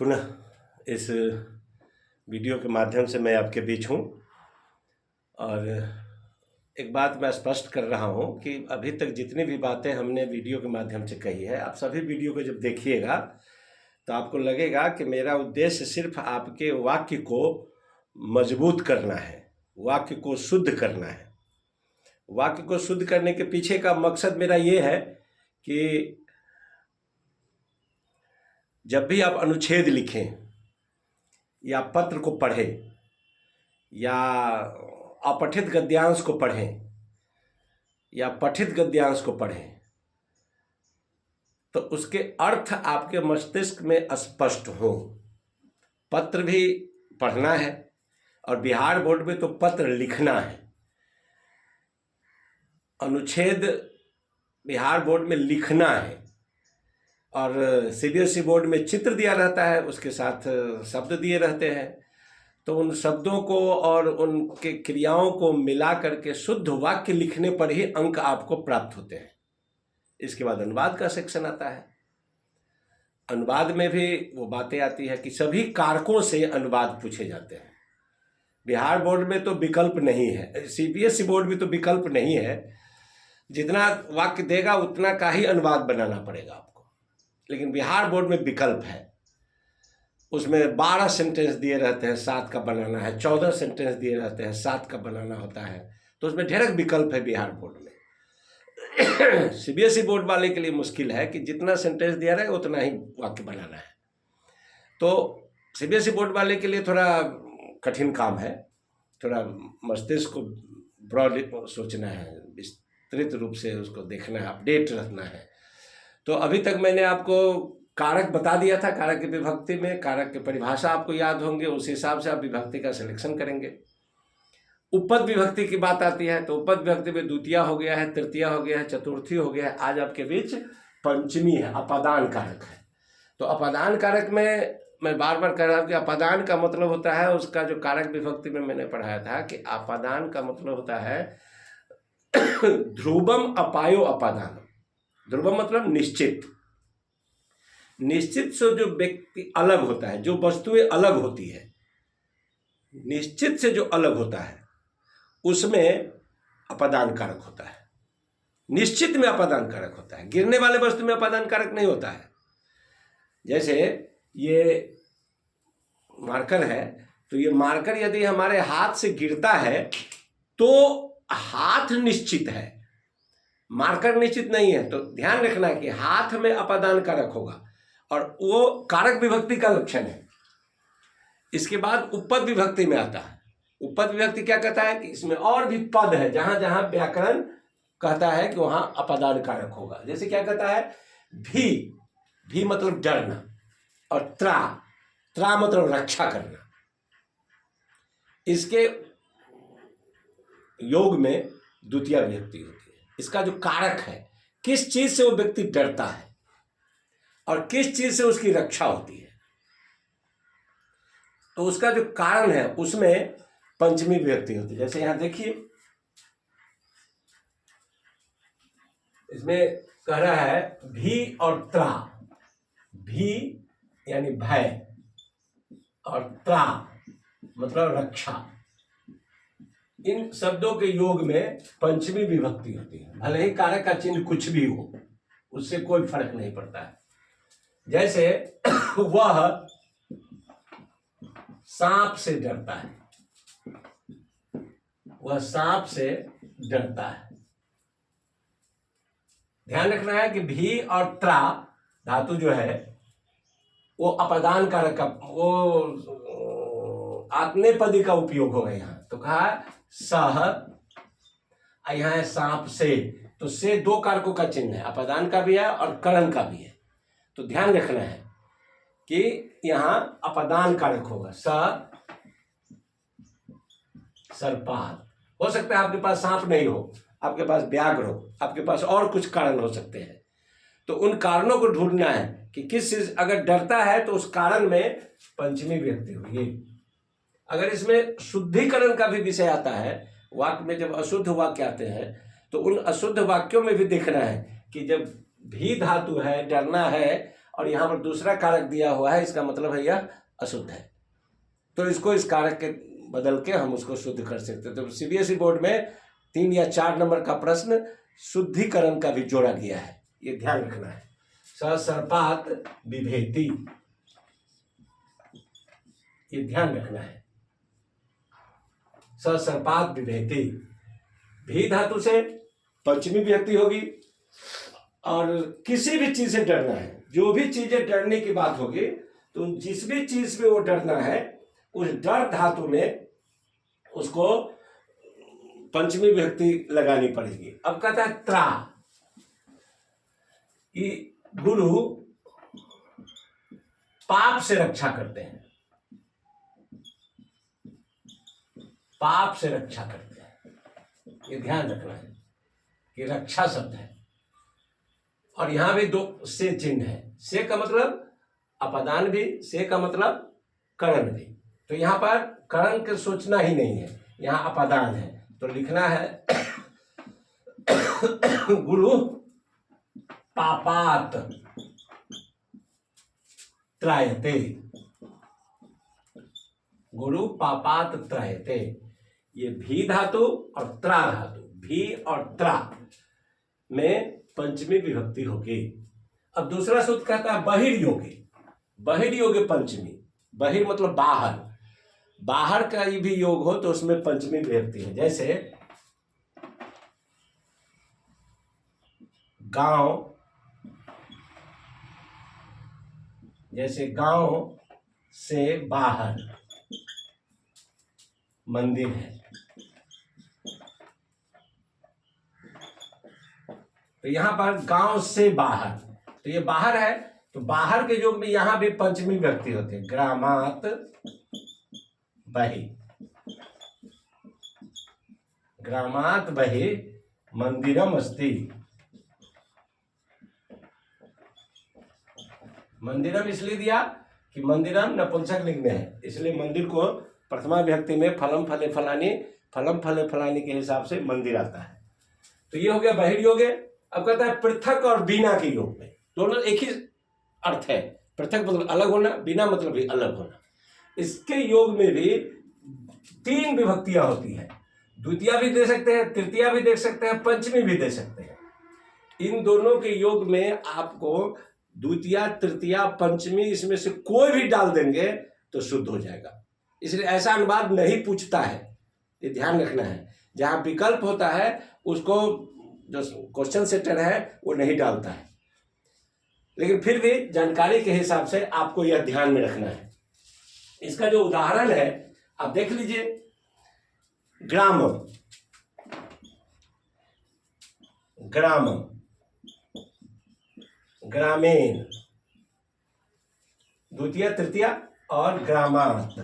पुनः इस वीडियो के माध्यम से मैं आपके बीच हूँ और एक बात मैं स्पष्ट कर रहा हूँ कि अभी तक जितनी भी बातें हमने वीडियो के माध्यम से कही है, आप सभी वीडियो को जब देखिएगा तो आपको लगेगा कि मेरा उद्देश्य सिर्फ आपके वाक्य को मजबूत करना है, वाक्य को शुद्ध करना है। वाक्य को शुद्ध करने के पीछे का मकसद मेरा ये है कि जब भी आप अनुच्छेद लिखें या पत्र को पढ़ें या अपठित गद्यांश को पढ़ें या पठित गद्यांश को पढ़ें तो उसके अर्थ आपके मस्तिष्क में स्पष्ट हो। पत्र भी पढ़ना है और बिहार बोर्ड में तो पत्र लिखना है। अनुच्छेद बिहार बोर्ड में लिखना है और सीबीएसई बोर्ड में चित्र दिया रहता है, उसके साथ शब्द दिए रहते हैं। तो उन शब्दों को और उनके क्रियाओं को मिला करके शुद्ध वाक्य लिखने पर ही अंक आपको प्राप्त होते हैं। इसके बाद अनुवाद का सेक्शन आता है। अनुवाद में भी वो बातें आती है कि सभी कारकों से अनुवाद पूछे जाते हैं। बिहार बोर्ड में तो विकल्प नहीं है, सीबीएसई बोर्ड में तो विकल्प नहीं है। जितना वाक्य देगा उतना का ही अनुवाद बनाना पड़ेगा आपको, लेकिन बिहार बोर्ड में विकल्प है। उसमें 12 सेंटेंस दिए रहते हैं, 7 का बनाना है, 14 सेंटेंस दिए रहते हैं, 7 का बनाना होता है। तो उसमें ढेर विकल्प है बिहार बोर्ड में। सीबीएसई बोर्ड वाले के लिए मुश्किल है कि जितना सेंटेंस दिया रहे उतना ही वाक्य बनाना है। तो सीबीएसई बोर्ड वाले के लिए थोड़ा कठिन काम है, थोड़ा मस्तिष्क को ब्रॉडली सोचना है, विस्तृत रूप से उसको देखना है, अपडेट रखना है। तो अभी तक मैंने आपको कारक बता दिया था। कारक की विभक्ति में कारक की परिभाषा आपको याद होंगे, उस हिसाब से आप विभक्ति का सिलेक्शन करेंगे। उपपद विभक्ति की बात आती है तो उपपद विभक्ति में द्वितीया हो गया है, तृतीया हो गया है, चतुर्थी हो गया है। आज आपके बीच पंचमी है, अपादान कारक है। तो अपादान कारक में मैं बार बार कह रहा हूँ कि अपादान का मतलब होता है, उसका जो कारक विभक्ति में मैंने पढ़ाया था कि अपादान का मतलब होता है ध्रुवम अपायो अपादान। ध्रुवम मतलब निश्चित, निश्चित से जो व्यक्ति अलग होता है, जो वस्तुएं अलग होती है, निश्चित से जो अलग होता है उसमें अपादान कारक होता है। निश्चित में अपादान कारक होता है, गिरने वाले वस्तु में अपादान कारक नहीं होता है। जैसे ये मार्कर है तो ये मार्कर यदि हमारे हाथ से गिरता है तो हाथ निश्चित है, मार्कर निश्चित नहीं है। तो ध्यान रखना कि हाथ में अपादान कारक होगा और वो कारक विभक्ति का लक्षण है। इसके बाद उपपद विभक्ति में आता है। उपपद विभक्ति क्या कहता है कि इसमें और भी पद है, जहां जहां व्याकरण कहता है कि वहां अपादान कारक होगा। जैसे क्या कहता है, भी मतलब डरना, और त्रा मतलब रक्षा करना। इसके योग में द्वितीय विभक्ति होती है। इसका जो कारक है, किस चीज से वो व्यक्ति डरता है और किस चीज से उसकी रक्षा होती है, तो उसका जो कारण है उसमें पंचमी विभक्ति होती है। जैसे यहां देखिए, इसमें कह रहा है भी और त्रा। भी यानी भय और त्रा मतलब रक्षा। इन शब्दों के योग में पंचमी विभक्ति होती है। भले ही कारक का चिन्ह कुछ भी हो, उससे कोई फर्क नहीं पड़ता है। जैसे वह सांप से डरता है, वह सांप से डरता है। ध्यान रखना है कि भी और त्रा धातु जो है वो अपादान कारक का, वो आत्मनेपदी का उपयोग होगा यहाँ। तो कहा सह, यहाँ है सांप से, तो से दो कारकों का चिन्ह है, अपादान का भी है और करण का भी है। तो ध्यान रखना है कि यहाँ अपादान कारक होगा। सर्पाद। हो सकता है आपके पास सांप नहीं हो, आपके पास व्याघ्र हो, आपके पास और कुछ कारण हो सकते हैं। तो उन कारणों को ढूंढना है कि किस चीज, अगर डरता है तो उस कारण में पंचमी विभक्ति होगी। अगर इसमें शुद्धिकरण का भी विषय आता है, वाक्य में जब अशुद्ध वाक्य आते हैं तो उन अशुद्ध वाक्यों में भी देखना है कि जब भी धातु है, डरना है और यहाँ पर दूसरा कारक दिया हुआ है, इसका मतलब है यह अशुद्ध है, तो इसको इस कारक के बदल के हम उसको शुद्ध कर सकते हैं। तो सीबीएसई बोर्ड में 3 या 4 नंबर का प्रश्न शुद्धिकरण का भी जोड़ा गया है, ये ध्यान रखना है। ससर्पात बिभेति, ये ध्यान रखना है। ससर्पात बिभेति, भी धातु से पंचमी विभक्ति होगी, और किसी भी चीज से डरना है, जो भी चीजें डरने की बात होगी तो जिस भी चीज पे वो डरना है उस डर धातु में उसको पंचमी विभक्ति लगानी पड़ेगी। अब कहता है त्रा, कि गुरु पाप से रक्षा करते हैं, पाप से रक्षा करते हैं, ये ध्यान रखना है कि रक्षा शब्द है। और यहां भी 2 से चिन्ह है, से का मतलब अपदान भी, से का मतलब करण भी, तो यहां पर करण के सोचना ही नहीं है, यहां अपदान है, तो लिखना है गुरु पापात त्रायते, गुरु पापात त्रायते, ये भी धातु और त्रा धातु, भी और त्रा में पंचमी विभक्ति होगी। अब दूसरा सूत्र कहता है बहिर्योगे, बहिर्योगे पंचमी, बहिर मतलब बाहर, बाहर का भी योग हो तो उसमें पंचमी विभक्ति है। जैसे गांव, जैसे गांव से बाहर मंदिर है, तो यहां पर गांव से बाहर, तो ये बाहर है, तो बाहर के योग में यहां भी पंचमी विभक्ति होती है, ग्रामात बहि, ग्रामात बहि मंदिरम अस्ति, मंदिरम इसलिए दिया कि मंदिरम नपुंसक लिंग में है, इसलिए मंदिर को प्रथमा विभक्ति में फलम फले फलानी, फलम फले फलानी के हिसाब से मंदिर आता है। तो ये हो गया बहिर्योग। अब कहता है पृथक और बिना के योग में, दोनों एक ही अर्थ है, पृथक मतलब अलग होना, बिना मतलब भी अलग होना। इसके योग में भी 3 विभक्तियां होती है, द्वितीया भी दे सकते हैं, तृतीया भी दे सकते हैं, पंचमी भी दे सकते हैं। इन दोनों के योग में आपको द्वितीया, तृतीया, पंचमी इसमें से कोई भी डाल देंगे तो शुद्ध हो जाएगा। इसलिए ऐसा अनुवाद नहीं पूछता है, ये ध्यान रखना है। जहां विकल्प होता है उसको जो क्वेश्चन सेटर है वो नहीं डालता है, लेकिन फिर भी जानकारी के हिसाब से आपको यह ध्यान में रखना है। इसका जो उदाहरण है आप देख लीजिए, ग्रामम, ग्रामम, ग्रामीण, द्वितीय, तृतीया और ग्रामात,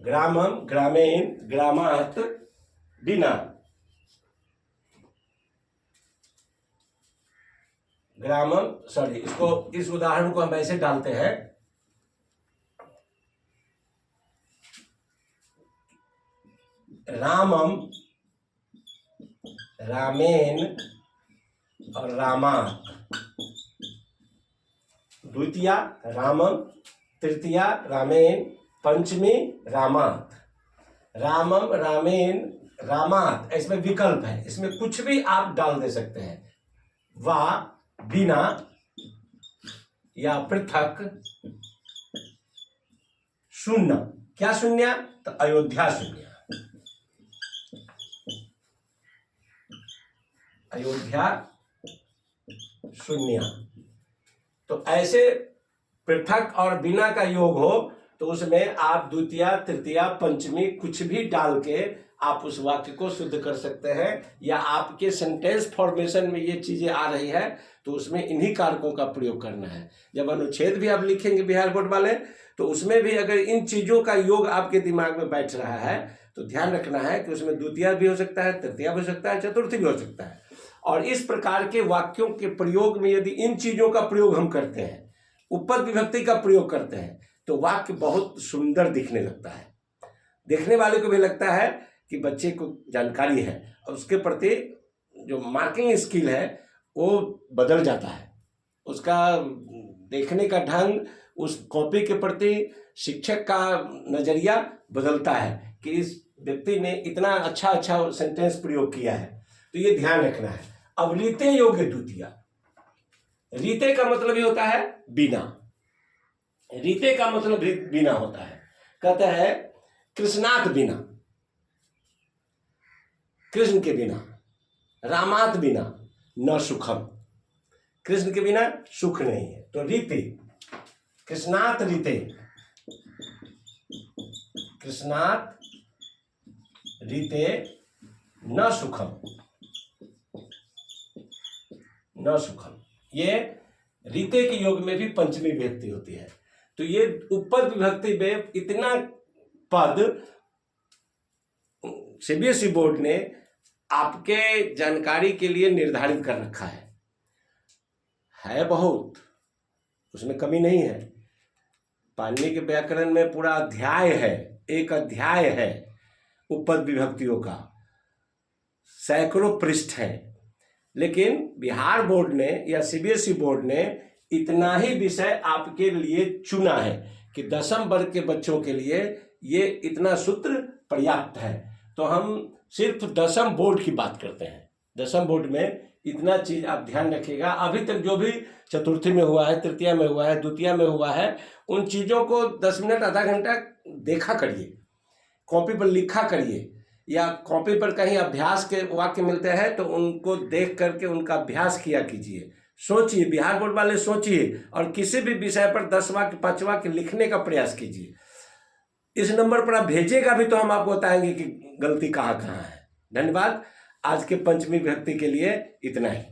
ग्रामम, ग्रामीण, ग्रामात, बिना, ग्रामम, सॉरी इसको, इस उदाहरण को हम ऐसे डालते हैं, रामम, रामेन और रामात, द्वितीया रामम, तृतीया रामेन, पंचमी रामात, रामम, रामेन, रामात, इसमें विकल्प है, इसमें कुछ भी आप डाल दे सकते हैं, वा, बिना या पृथक, शून्य, क्या शून्य, तो अयोध्या शून्य, अयोध्या शून्य। तो ऐसे पृथक और बिना का योग हो तो उसमें आप द्वितीया, तृतीया, पंचमी कुछ भी डाल के आप उस वाक्य को शुद्ध कर सकते हैं, या आपके सेंटेंस फॉर्मेशन में ये चीजें आ रही है तो उसमें इन्हीं कारकों का प्रयोग करना है। जब अनुच्छेद भी आप लिखेंगे बिहार बोर्ड वाले, तो उसमें भी अगर इन चीजों का योग आपके दिमाग में बैठ रहा है तो ध्यान रखना है कि उसमें द्वितीया भी हो सकता है, तृतीया भी हो सकता है, चतुर्थी भी हो सकता है। और इस प्रकार के वाक्यों के प्रयोग में यदि इन चीजों का प्रयोग हम करते हैं, उपपद विभक्ति का प्रयोग करते हैं, तो वाक्य बहुत सुंदर दिखने लगता है, देखने वाले को भी लगता है कि बच्चे को जानकारी है, और उसके प्रति जो मार्किंग स्किल है वो बदल जाता है, उसका देखने का ढंग, उस कॉपी के प्रति शिक्षक का नज़रिया बदलता है कि इस व्यक्ति ने इतना अच्छा अच्छा सेंटेंस प्रयोग किया है। तो ये ध्यान रखना है। अब रीते योग्य द्वितीया, रीते का मतलब ये होता है बिना, रीते का मतलब बिना होता है। कहता है कृष्णात बिना, कृष्ण के बिना, रामात बिना न सुखम, कृष्ण के बिना सुख नहीं है। तो रीते, कृष्णात रीते, कृष्णात रीते न सुखम, न सुखम, ये रीते के योग में भी पंचमी विभक्ति होती है। तो ये उपपद विभक्ति में इतना पद सीबीएसई बोर्ड ने आपके जानकारी के लिए निर्धारित कर रखा है बहुत, उसमें कमी नहीं है। पाणिनि के व्याकरण में पूरा अध्याय है, एक अध्याय है उपपद विभक्तियों का, सैकड़ों पृष्ठ है। लेकिन बिहार बोर्ड ने या सीबीएसई बोर्ड ने इतना ही विषय आपके लिए चुना है कि 10वीं वर्ग के बच्चों के लिए ये इतना सूत्र पर्याप्त है। तो हम सिर्फ 10वीं बोर्ड की बात करते हैं। 10वीं बोर्ड में इतना चीज आप ध्यान रखिएगा। अभी तक जो भी चतुर्थी में हुआ है, तृतीया में हुआ है, द्वितीया में हुआ है, उन चीज़ों को 10 मिनट आधा घंटा देखा करिए, कॉपी पर लिखा करिए, या कॉपी पर कहीं अभ्यास के वाक्य मिलते हैं तो उनको देख करके उनका अभ्यास किया कीजिए। सोचिए, बिहार बोर्ड वाले सोचिए, और किसी भी विषय पर 10 वाक्य 5 वाक्य लिखने का प्रयास कीजिए। इस नंबर पर आप भेजिएगा भी तो हम आपको बताएंगे कि गलती कहाँ कहाँ है। धन्यवाद। आज के पंचमी विभक्ति के लिए इतना ही।